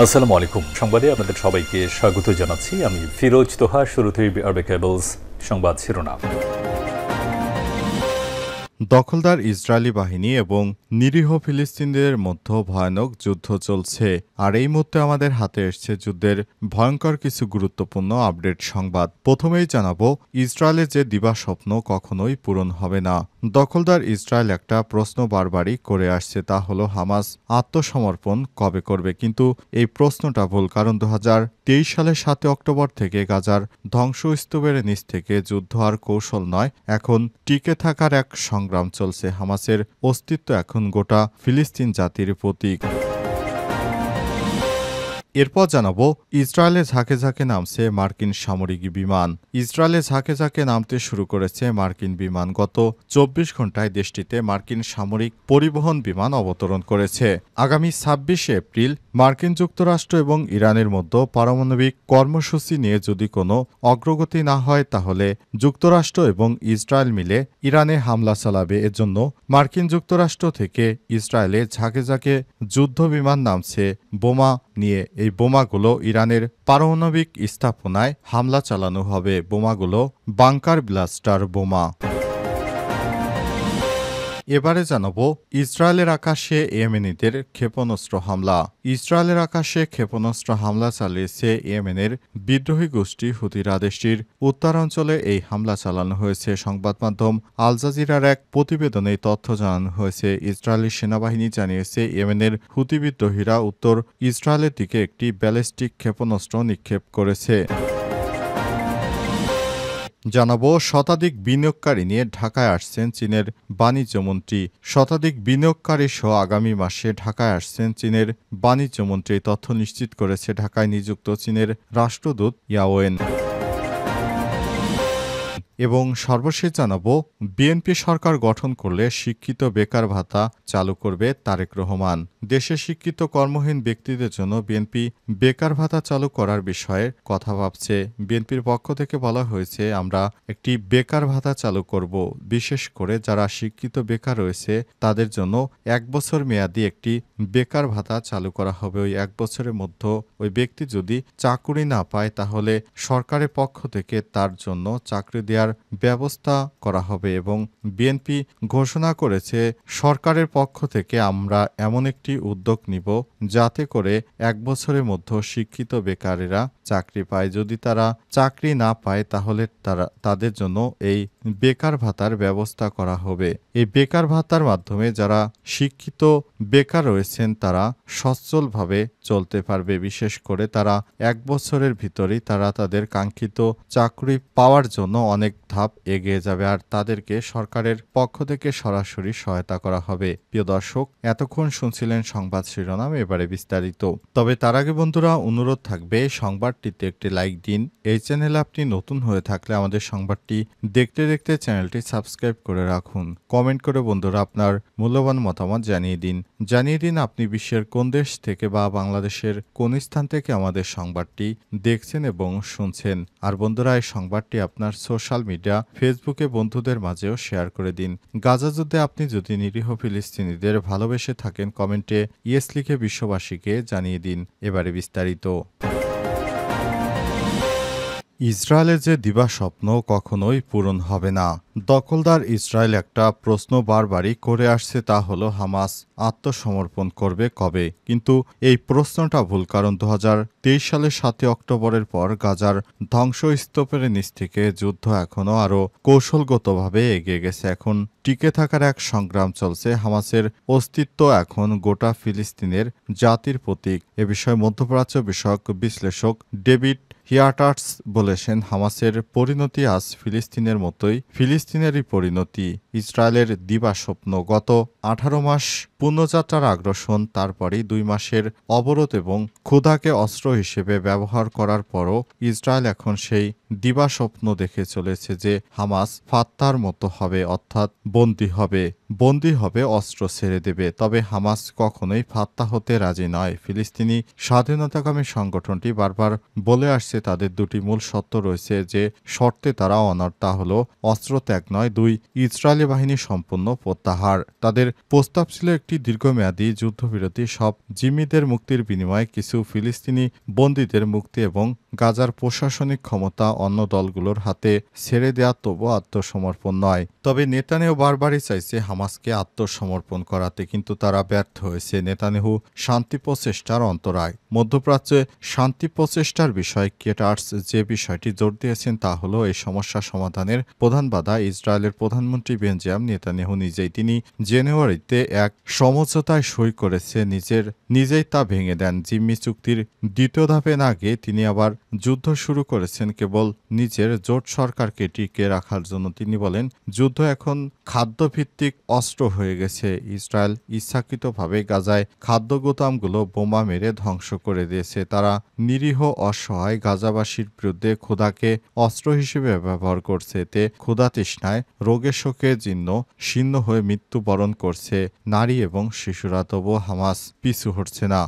আসসালামু আলাইকুম। সংবাদে আপনাদের সবাইকে স্বাগত জানাচ্ছি। আমি ফিরোজ তোহা। শুরুতেই আরবে কেবলস সংবাদ শিরোনাম। দখলদার ইসরায়েলি বাহিনী এবং নিরীহ ফিলিস্তিনিদের মধ্যে ভয়ানক যুদ্ধ চলছে। আর এই মুহূর্তে আমাদের হাতে এসছে যুদ্ধের ভয়ঙ্কর কিছু গুরুত্বপূর্ণ আপডেট সংবাদ। প্রথমেই জানাবো, ইসরায়েলের যে দিবাস্বপ্ন কখনোই পূরণ হবে না। দখলদার ইসরায়েল একটা প্রশ্ন বারবারই করে আসছে, তা হলো হামাস আত্মসমর্পণ কবে করবে। কিন্তু এই প্রশ্নটা ভুল, কারণ 2023 সালের 7 অক্টোবর থেকে গাজার ধ্বংসস্তূপের নিচ থেকে যুদ্ধ আর কৌশল নয়, এখন টিকে থাকার এক সংগ্রাম চলছে। হামাসের অস্তিত্ব এখন গোটা ফিলিস্তিন জাতির প্রতীক। এরপর জানাবো, ইসরায়েলে ঝাঁকে ঝাঁকে নামছে মার্কিন সামরিক বিমান। ইসরায়েলে ঝাঁকে ঝাঁকে নামতে শুরু করেছে মার্কিন বিমান। গত 24 ঘন্টায় দেশটিতে মার্কিন সামরিক পরিবহন বিমান অবতরণ করেছে। আগামী 26 এপ্রিল মার্কিন যুক্তরাষ্ট্র এবং ইরানের মধ্যে পারমাণবিক কর্মসূচি নিয়ে যদি কোনো অগ্রগতি না হয়, তাহলে যুক্তরাষ্ট্র এবং ইসরায়েল মিলে ইরানে হামলা চালাবে। এজন্য মার্কিন যুক্তরাষ্ট্র থেকে ইসরায়েলে ঝাঁকে ঝাঁকে যুদ্ধ বিমান নামছে বোমা নিয়ে। এই বোমাগুলো ইরানের পারমাণবিক স্থাপনায় হামলা চালানো হবে। বোমাগুলো বাংকার ব্লাস্টার বোমা। এবারে জানাবো, ইসরায়েলের আকাশে ইয়েমেনিদের ক্ষেপণাস্ত্র হামলা। ইসরায়েলের আকাশে ক্ষেপণাস্ত্র হামলা চালিয়েছে ইয়েমেনের বিদ্রোহী গোষ্ঠী হুতিরা। দেশটির উত্তরাঞ্চলে এই হামলা চালানো হয়েছে। সংবাদ মাধ্যম আল জাজিরার এক প্রতিবেদনে তথ্য জানানো হয়েছে। ইসরায়েলি সেনাবাহিনী জানিয়েছে, ইয়েমেনের হুতি বিদ্রোহীরা উত্তর ইসরায়েলের দিকে একটি ব্যালিস্টিক ক্ষেপণাস্ত্র নিক্ষেপ করেছে। জানাবো, শতাধিক বিনিয়োগকারী নিয়ে ঢাকায় আসছেন চীনের বাণিজ্যমন্ত্রী। শতাধিক বিনিয়োগকারী সহ আগামী মাসে ঢাকায় আসছেন চীনের বাণিজ্যমন্ত্রী। তথ্য নিশ্চিত করেছে ঢাকায় নিযুক্ত চীনের রাষ্ট্রদূত ইয়াওয়েন। এবং সর্বশেষ জানাবো, বিএনপি সরকার গঠন করলে শিক্ষিত বেকার ভাতা চালু করবে তারেক রহমান। দেশে শিক্ষিত কর্মহীন ব্যক্তিদের জন্য বিএনপি বেকার ভাতা চালু করার বিষয়ে কথা ভাবছে। বিএনপির পক্ষ থেকে বলা হয়েছে, আমরা একটি বেকার ভাতা চালু করব। বিশেষ করে যারা শিক্ষিত বেকার রয়েছে তাদের জন্য 1 বছর মেয়াদি একটি বেকার ভাতা চালু করা হবে। ওই 1 বছরের মধ্যে ওই ব্যক্তি যদি চাকরি না পায়, তাহলে সরকারের পক্ষ থেকে তার জন্য চাকরি দেওয়ার ব্যবস্থা করা হবে। এবং বিএনপি ঘোষণা করেছে, সরকারের পক্ষ থেকে আমরা এমন একটি উদ্যোগ নিব যাতে করে 1 বছরের মধ্যে শিক্ষিত বেকারেরা চাকরি পায়। যদি তারা চাকরি না পায়, তাহলে তাদের জন্য এই বেকার ভাতার ব্যবস্থা করা হবে। এই বেকার ভাতার মাধ্যমে যারা শিক্ষিত বেকার রয়েছেন তারা সচ্ছলভাবে চলতে পারবে। বিশেষ করে তারা 1 বছরের ভিতরেই তারা তাদের কাঙ্ক্ষিত চাকরি পাওয়ার জন্য অনেক ধাপ এগিয়ে যাবে, আর তাদেরকে সরকারের পক্ষ থেকে সরাসরি সহায়তা করা হবে। প্রিয় দর্শক, এতক্ষণ শুনছিলেন সংবাদ শিরোনাম, এবারে বিস্তারিত। তবে তার আগে বন্ধুরা, অনুরোধ থাকবে সংবাদটিতে একটি লাইক দিন। এই চ্যানেলে আপনি নতুন হয়ে থাকলে আমাদের সংবাদটি দেখতে দেখতে চ্যানেলটি সাবস্ক্রাইব করে রাখুন। কমেন্ট করে বন্ধুরা আপনার মূল্যবান মতামত জানিয়ে দিন আপনি বিশ্বের কোন দেশ থেকে বা বাংলাদেশের কোন স্থান থেকে আমাদের সংবাদটি দেখছেন এবং শুনছেন। আর বন্ধুরা, এই সংবাদটি আপনার সোশ্যাল মিডিয়া ফেসবুকে বন্ধুদের মাঝেও শেয়ার করে দিন। গাজা যুদ্ধে আপনি যদি নিরীহ ফিলিস্তিনিদের ভালোবেসে থাকেন, কমেন্টে ইয়েস লিখে বিশ্ববাসীকে জানিয়ে দিন। এবারে বিস্তারিত। ইসরায়েলের যে দিবাস্বপ্ন কখনোই পূরণ হবে না। দখলদার ইসরায়েল একটা প্রশ্ন বারবারই করে আসছে, তা হলো হামাস আত্মসমর্পণ করবে কবে। কিন্তু এই প্রশ্নটা ভুল, কারণ 2023 সালের 7 অক্টোবরের পর গাজার ধ্বংসস্তূপের নিচ থেকে যুদ্ধ এখনও আরও কৌশলগতভাবে এগিয়ে গেছে। এখন টিকে থাকার এক সংগ্রাম চলছে। হামাসের অস্তিত্ব এখন গোটা ফিলিস্তিনের জাতির প্রতীক। এ বিষয়ে মধ্যপ্রাচ্য বিষয়ক বিশ্লেষক ডেভিড হিয়াটার্স বলেছেন, হামাসের পরিণতি আজ ফিলিস্তিনের মতোই ফিলিস্তিনেরই পরিণতি। ইসরায়েলের দিবাস্বপ্ন গত 18 মাস পুণ্যযাত্রার আগ্রাসন, তারপরেই 2 মাসের অবরোধ এবং ক্ষুধাকে অস্ত্র হিসেবে ব্যবহার করার পরও ইসরায়েল এখন সেই দিবাস্বপ্ন দেখে চলেছে যে হামাস ফাত্তার মতো হবে, অর্থাৎ বন্দী হবে, অস্ত্র ছেড়ে দেবে। তবে হামাস কখনোই ফাত্তা হতে রাজি নয়। ফিলিস্তিনি স্বাধীনতাকামী সংগঠনটি বারবার বলে আসছে, তাদের 2টি মূল শর্ত রয়েছে, যে শর্তে তারা অনড়, তা হলো অস্ত্র ত্যাগ নয়, 2 ইসরায়েলি বাহিনী সম্পূর্ণ প্রত্যাহার। তাদের প্রস্তাব ছিল একটি একটি দীর্ঘমেয়াদী যুদ্ধবিরতি সব জিম্মিদের মুক্তির বিনিময়ে কিছু ফিলিস্তিনি বন্দীদের মুক্তি এবং গাজার প্রশাসনিক ক্ষমতা অন্য দলগুলোর হাতে ছেড়ে দেয়া তবু আত্মসমর্পণ নয়। তবে নেতানিয়াহু বারবারই চাইছে হামাসকে আত্মসমর্পণ করাতে, কিন্তু তারা ব্যর্থ হয়েছে। নেতানিয়াহু শান্তি প্রচেষ্টার অন্তরায়। মধ্যপ্রাচ্যে শান্তি প্রচেষ্টার বিষয়ে কেটার্স যে বিষয়টি জোর দিয়েছেন তা হল এই সমস্যা সমাধানের প্রধান বাধা ইসরায়েলের প্রধানমন্ত্রী বেঞ্জামিন নেতানিয়াহু নিজেই। তিনি জানুয়ারিতে এক সমঝোতায় সই করেছে, নিজেই তা ভেঙে দেন। জিম্মি চুক্তির দ্বিতীয় ধাপে না গিয়ে তিনি আবার যুদ্ধ শুরু করেছেন কেবল নিজের জোট সরকারকে টিকিয়ে রাখার জন্য। তিনি বলেন, যুদ্ধ এখন খাদ্যভিত্তিক অস্ত্র হয়ে গেছে। ইসরায়েল ইচ্ছাকৃতভাবে গাজায় খাদ্য গুদামগুলো বোমা মেরে ধ্বংস করে দিয়েছে। তারা নিরীহ অসহায় গাজাবাসীর বিরুদ্ধে ক্ষুধাকে অস্ত্র হিসেবে ব্যবহার করছে। এতে ক্ষুধা তৃষ্ণায় রোগে শোকে শীর্ণ হয়ে মৃত্যুবরণ করছে নারী এবং শিশুরা। তবু হামাস পিছু হটছে না।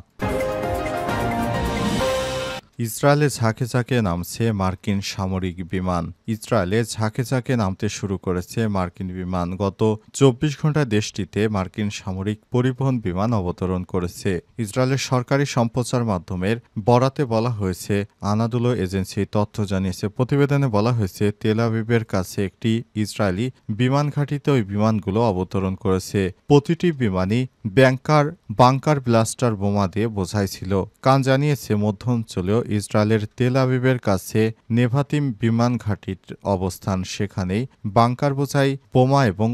ইসরায়েলে ঝাঁকে ঝাঁকে নামছে মার্কিন সামরিক বিমান। ইসরায়েলে ঝাঁকে ঝাঁকে নামতে শুরু করেছে মার্কিন বিমান। গত 24 ঘন্টায় দেশটিতে মার্কিন সামরিক পরিবহন বিমান অবতরণ করেছে। ইসরায়েলের সরকারি সম্প্রচার মাধ্যমের বরাতে বলা হয়েছে, আনাদুলো এজেন্সি তথ্য জানিয়েছে। প্রতিবেদনে বলা হয়েছে, তেল আবিবের কাছে একটি ইসরায়েলি বিমান ঘাঁটিতে ওই বিমানগুলো অবতরণ করেছে। প্রতিটি বিমানই বাংকার ব্লাস্টার বোমা দিয়ে বোঝাই ছিল। কান জানিয়েছে, মধ্য অঞ্চলেও ইসরায়েলের তেল আবিবের কাছে নেভাতিম বিমান ঘাঁটির অবস্থান। সেখানেই বাংকার বোঝাই বোমা এবং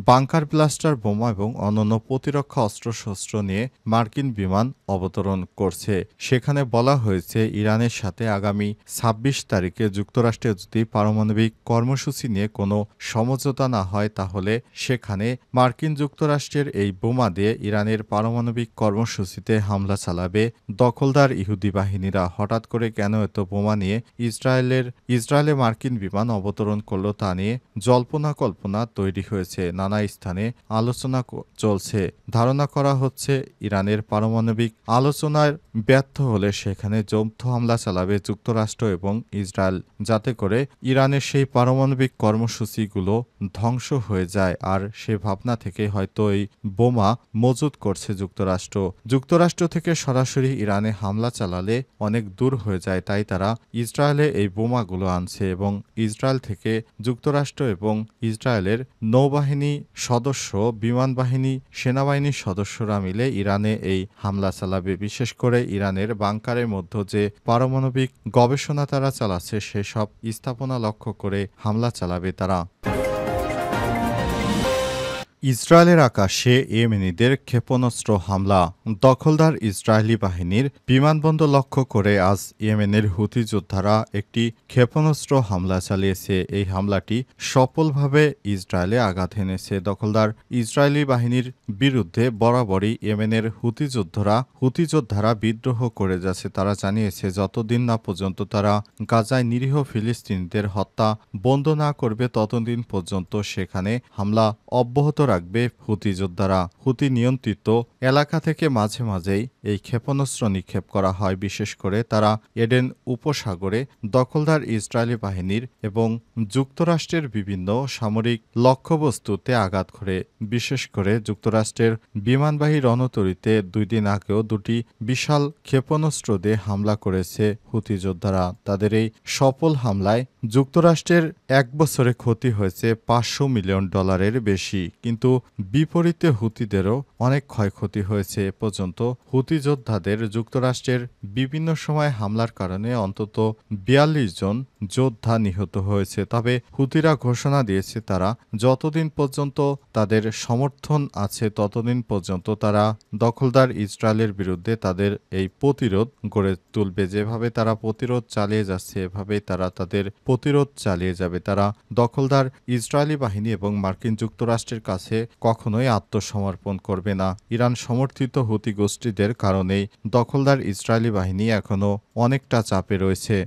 বাংকার ব্লাস্টার বোমা এবং অন্যান্য প্রতিরক্ষা অস্ত্রশস্ত্র নিয়ে মার্কিন বিমান অবতরণ করছে। সেখানে বলা হয়েছে, ইরানের সাথে আগামী 26 তারিখে যুক্তরাষ্ট্রের যদি পারমাণবিক কর্মসূচি নিয়ে কোনো সমঝোতা না হয়, তাহলে সেখানে মার্কিন যুক্তরাষ্ট্রের এই বোমা দিয়ে ইরানের পারমাণবিক কর্মসূচিতে হামলা চালাবে দখলদার ইহুদি বাহিনীরা। হঠাৎ করে কেন এত বোমা নিয়ে ইসরায়েলে মার্কিন বিমান অবতরণ করল তা নিয়ে জল্পনা কল্পনা তৈরি হয়েছে। নানা স্থানে আলোচনা চলছে। ধারণা করা হচ্ছে, ইরানের পারমাণবিক আলোচনায় ব্যর্থ হলে সেখানে যৌথ হামলা চালাবে যুক্তরাষ্ট্র এবং ইসরায়েল, যাতে করে ইরানের সেই পারমাণবিক কর্মসূচিগুলো ধ্বংস হয়ে যায়। আর সে ভাবনা থেকে হয়তো এই বোমা মজুত করছে যুক্তরাষ্ট্র থেকে সরাসরি ইরানে হামলা চালালে অনেক দূর হয়ে যায়, তাই তারা ইসরায়েলে এই বোমাগুলো আনছে এবং ইসরায়েল থেকে যুক্তরাষ্ট্র এবং ইসরায়েলের নৌবাহিনী সদস্য, বিমান বাহিনী, সেনাবাহিনীর সদস্যরা মিলে ইরানে এই হামলা চালাবে। বিশেষ করে ইরানের বাংকারের মধ্যে যে পারমাণবিক গবেষণা তারা চালাচ্ছে সেসব স্থাপনা লক্ষ্য করে হামলা চালাবে তারা। ইসরায়েলের আকাশে ইয়েমেনিদের ক্ষেপণাস্ত্র হামলা। দখলদার ইসরায়েলি বাহিনীর বিমানবন্দর লক্ষ্য করে আজ ইয়েমেনের হুতি যোদ্ধারা একটি ক্ষেপণাস্ত্র হামলা চালিয়েছে। এই হামলাটি সফলভাবে ইসরায়েলে আঘাত এনেছে। দখলদার ইসরায়েলি বাহিনীর বিরুদ্ধে বরাবরই ইয়েমেনের হুতি যোদ্ধারা বিদ্রোহ করে যাচ্ছে। তারা জানিয়েছে, যতদিন না পর্যন্ত তারা গাজায় নিরীহ ফিলিস্তিনিদের হত্যা বন্ধ না করবে ততদিন পর্যন্ত সেখানে হামলা অব্যাহত রাখবে হুতি যোদ্ধারা। হুতি নিয়ন্ত্রিত এলাকা থেকে মাঝে মাঝেই এই ক্ষেপণাস্ত্র নিক্ষেপ করা হয়। বিশেষ করে তারা এডেন উপসাগরে দখলদার ইসরায়েলি বাহিনীর এবং যুক্তরাষ্ট্রের বিভিন্ন সামরিক লক্ষ্যবস্তুতে আঘাত করে। বিশেষ করে যুক্তরাষ্ট্রের বিমানবাহী রণতরীতে 2 দিন আগেও 2টি বিশাল ক্ষেপণাস্ত্র দিয়ে হামলা করেছে হুতি যোদ্ধারা। তাদের এই সফল হামলায় যুক্তরাষ্ট্রের 1 বছরে ক্ষতি হয়েছে $500 মিলিয়ন বেশি। কিন্তু বিপরীতে হুতিদেরও অনেক ক্ষয়ক্ষতি হয়েছে। এ পর্যন্ত হুতি যোদ্ধাদের যুক্তরাষ্ট্রের বিভিন্ন সময় হামলার কারণে অন্তত 42 জন যোদ্ধা নিহত হয়েছে। তবে হুতিরা ঘোষণা দিয়েছে, তারা যতদিন পর্যন্ত তাদের সমর্থন আছে ততদিন পর্যন্ত তারা দখলদার ইসরায়েলের বিরুদ্ধে তাদের এই প্রতিরোধ গড়ে তুলবে। যেভাবে তারা প্রতিরোধ চালিয়ে যাচ্ছে, এভাবেই তারা তাদের প্রতিরোধ চালিয়ে যাবে। তারা দখলদার ইসরায়েলি বাহিনী এবং মার্কিন যুক্তরাষ্ট্রের কাছে কখনোই আত্মসমর্পণ করবে না। ইরান সমর্থিত হুতি গোষ্ঠীদের কারণেই দখলদার ইসরায়েলি বাহিনী এখনও অনেকটা চাপে রয়েছে।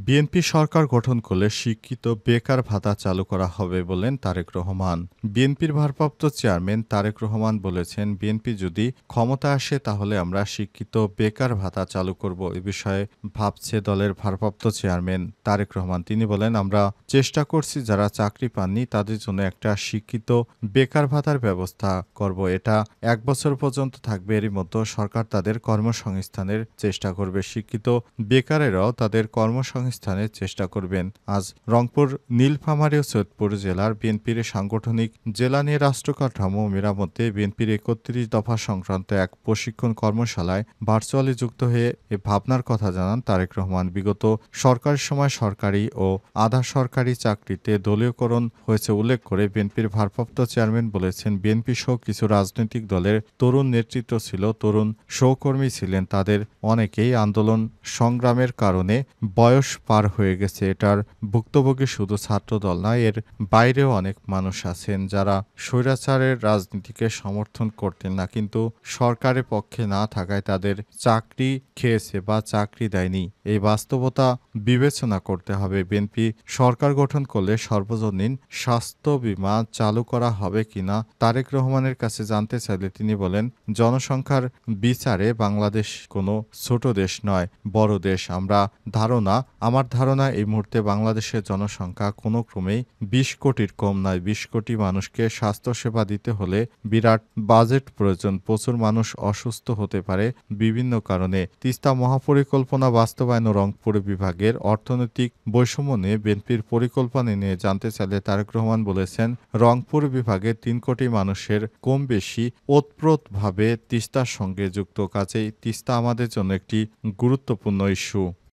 বিএনপি সরকার গঠন করলে শিক্ষিত বেকার ভাতা চালু করা হবে বলেন তারেক রহমান। বিএনপির ভারপ্রাপ্ত চেয়ারম্যান তারেক রহমান বলেছেন, বিএনপি যদি ক্ষমতা আসে তাহলে আমরা শিক্ষিত বেকার ভাতা চালু করব। এ বিষয়ে ভাবছে দলের ভারপ্রাপ্ত চেয়ারম্যান তারেক রহমান। তিনি বলেন, আমরা চেষ্টা করছি যারা চাকরি পাননি তাদের জন্য একটা শিক্ষিত বেকার ভাতার ব্যবস্থা করব। এটা 1 বছর পর্যন্ত থাকবে। এরই মধ্যে সরকার তাদের কর্মসংস্থানের চেষ্টা করবে। শিক্ষিত বেকারেরাও তাদের কর্মসংস্থানের চেষ্টা করবেন। আজ রংপুর, নীলফামারী ও সৈয়দপুর জেলার বিএনপির সাংগঠনিক জেলা নিয়ে রাষ্ট্র কাঠামো মেরামতে বিএনপির ৩১ দফা সংক্রান্ত এক প্রশিক্ষণ কর্মশালায় ভার্চুয়ালি যুক্ত হয়ে এ ভাবনার কথা জানান তারেক রহমান। বিগত সরকারের সময় সরকারি ও আধা সরকারি চাকরিতে দলীয়করণ হয়েছে উল্লেখ করে বিএনপির ভারপ্রাপ্ত চেয়ারম্যান বলেছেন, বিএনপি সহ কিছু রাজনৈতিক দলের তরুণ নেতৃত্ব ছিল, তরুণ সহকর্মী ছিলেন। তাদের অনেকেই আন্দোলন সংগ্রামের কারণে বয়স পার হয়ে গেছে। এটার ভুক্তভোগী শুধু ছাত্রদল নয়, এর বাইরেও অনেক মানুষ আছেন যারা স্বৈরাচারের রাজনীতিকে সমর্থন করতেন না, কিন্তু সরকারের পক্ষে না থাকায় তাদের চাকরি খেয়েছে বা চাকরি দেয়নি। এই বাস্তবতা বিবেচনা করতে হবে। বিএনপি সরকার গঠন করলে সর্বজনীন স্বাস্থ্য বীমা চালু করা হবে কিনা তারেক রহমানের কাছে জানতে চাইলে তিনি বলেন, জনসংখ্যার বিচারে বাংলাদেশ কোনো ছোট দেশ নয়, বড় দেশ। আমার ধারণা এই মুহূর্তে বাংলাদেশের জনসংখ্যা কোনো ক্রমেই 20 কোটির কম নয়। 20 কোটি মানুষকে স্বাস্থ্যসেবা দিতে হলে বিরাট বাজেট প্রয়োজন। প্রচুর মানুষ অসুস্থ হতে পারে বিভিন্ন কারণে। তিস্তা মহাপরিকল্পনা বাস্তবায়ন ও রংপুর বিভাগের অর্থনৈতিক বৈষম্য নিয়ে বিএনপির পরিকল্পনা নিয়ে জানতে চাইলে তারেক রহমান বলেছেন, রংপুর বিভাগে 3 কোটি মানুষের কম বেশি ওতপ্রোতভাবে তিস্তার সঙ্গে যুক্ত। কাজেই তিস্তা আমাদের জন্য একটি গুরুত্বপূর্ণ ইস্যু।